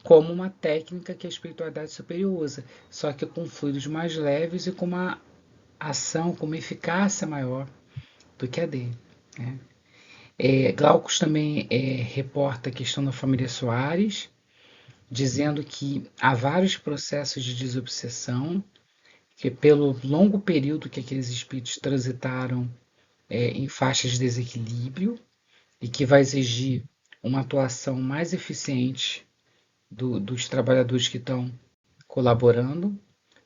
como uma técnica que a espiritualidade superior usa, só que com fluidos mais leves e com uma ação, com uma eficácia maior do que a dele, né? Glaucus também reporta a questão da família Soares, dizendo que há vários processos de desobsessão, que pelo longo período que aqueles espíritos transitaram em faixas de desequilíbrio, e que vai exigir uma atuação mais eficiente dos trabalhadores que estão colaborando.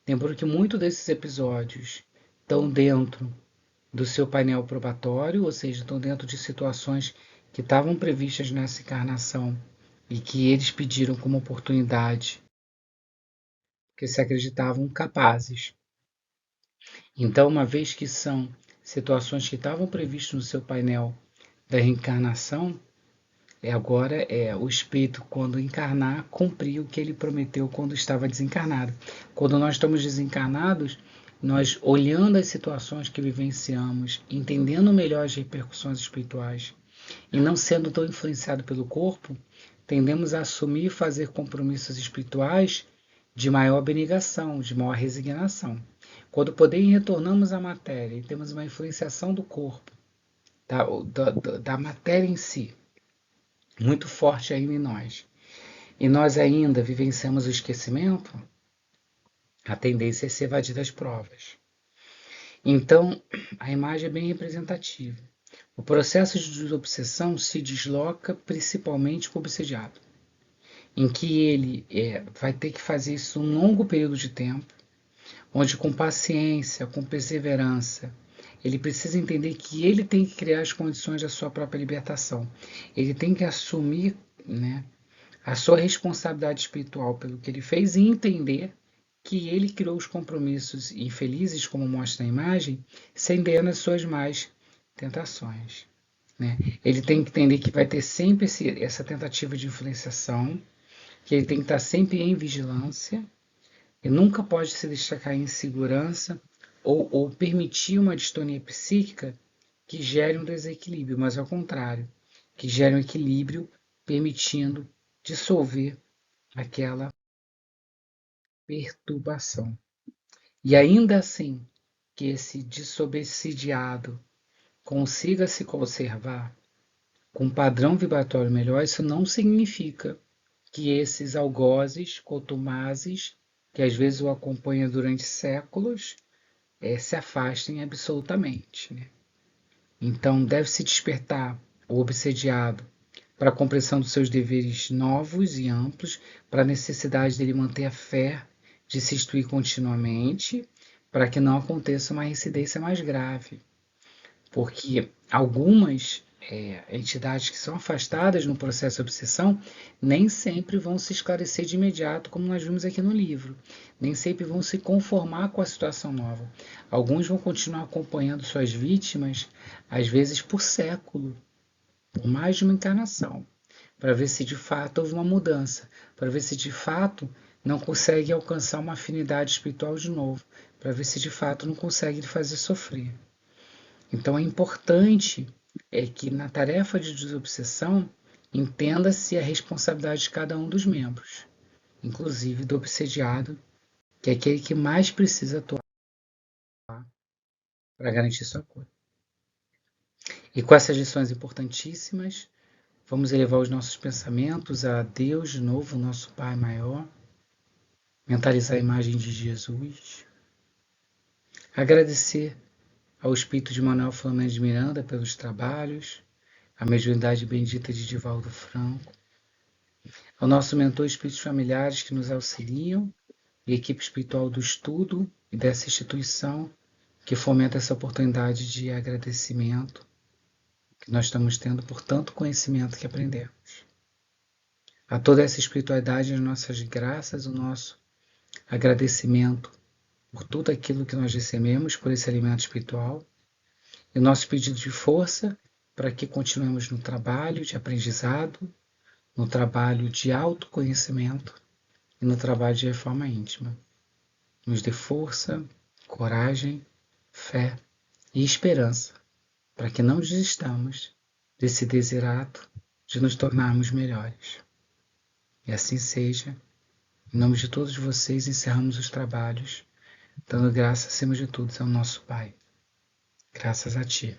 Lembrando que muitos desses episódios estão dentro do seu painel probatório, ou seja, estão dentro de situações que estavam previstas nessa encarnação e que eles pediram como oportunidade, porque se acreditavam capazes. Então, uma vez que são situações que estavam previstas no seu painel da reencarnação, agora o espírito, quando encarnar, cumprir o que ele prometeu quando estava desencarnado. Quando nós estamos desencarnados, nós olhando as situações que vivenciamos, entendendo melhor as repercussões espirituais e não sendo tão influenciado pelo corpo, tendemos a assumir e fazer compromissos espirituais de maior abnegação, de maior resignação. Quando porém retornamos à matéria e temos uma influenciação do corpo, da matéria em si, muito forte ainda em nós, e nós ainda vivenciamos o esquecimento, a tendência é se evadir das provas. Então, a imagem é bem representativa. O processo de desobsessão se desloca principalmente para o obsediado, em que ele vai ter que fazer isso um longo período de tempo, onde com paciência, com perseverança, ele precisa entender que ele tem que criar as condições da sua própria libertação. Ele tem que assumir, né, a sua responsabilidade espiritual pelo que ele fez e entender que ele criou os compromissos infelizes, como mostra a imagem, cedendo às suas más tentações. Né? Ele tem que entender que vai ter sempre essa tentativa de influenciação, que ele tem que estar sempre em vigilância, e nunca pode se destacar em insegurança ou permitir uma distonia psíquica que gere um desequilíbrio, mas ao contrário, que gere um equilíbrio, permitindo dissolver aquela perturbação. E ainda assim, que esse desobsidiado consiga se conservar com um padrão vibratório melhor, isso não significa que esses algozes, contumazes, que às vezes o acompanham durante séculos, se afastem absolutamente. Né? Então, deve-se despertar o obsediado para a compreensão dos seus deveres novos e amplos, para a necessidade dele manter a fé, de se instruir continuamente, para que não aconteça uma incidência mais grave. Porque algumas entidades que são afastadas no processo de obsessão nem sempre vão se esclarecer de imediato, como nós vimos aqui no livro. Nem sempre vão se conformar com a situação nova. Alguns vão continuar acompanhando suas vítimas, às vezes por século, por mais de uma encarnação, para ver se de fato houve uma mudança, para ver se de fato não consegue alcançar uma afinidade espiritual de novo, para ver se de fato não consegue lhe fazer sofrer. Então é importante que na tarefa de desobsessão entenda-se a responsabilidade de cada um dos membros, inclusive do obsediado, que é aquele que mais precisa atuar para garantir sua cura. E com essas lições importantíssimas, vamos elevar os nossos pensamentos a Deus de novo, nosso Pai maior, mentalizar a imagem de Jesus, agradecer ao Espírito de Manuel Flamengo de Miranda pelos trabalhos, a mediunidade bendita de Divaldo Franco, ao nosso mentor Espíritos Familiares que nos auxiliam, e a equipe espiritual do estudo e dessa instituição que fomenta essa oportunidade de agradecimento que nós estamos tendo por tanto conhecimento que aprendemos. A toda essa espiritualidade, as nossas graças, o nosso agradecimento por tudo aquilo que nós recebemos, por esse alimento espiritual, e o nosso pedido de força para que continuemos no trabalho de aprendizado, no trabalho de autoconhecimento e no trabalho de reforma íntima. Nos dê força, coragem, fé e esperança para que não desistamos desse desiderato de nos tornarmos melhores. E assim seja. Em nome de todos vocês, encerramos os trabalhos, dando graça acima de tudo ao nosso Pai. Graças a Ti.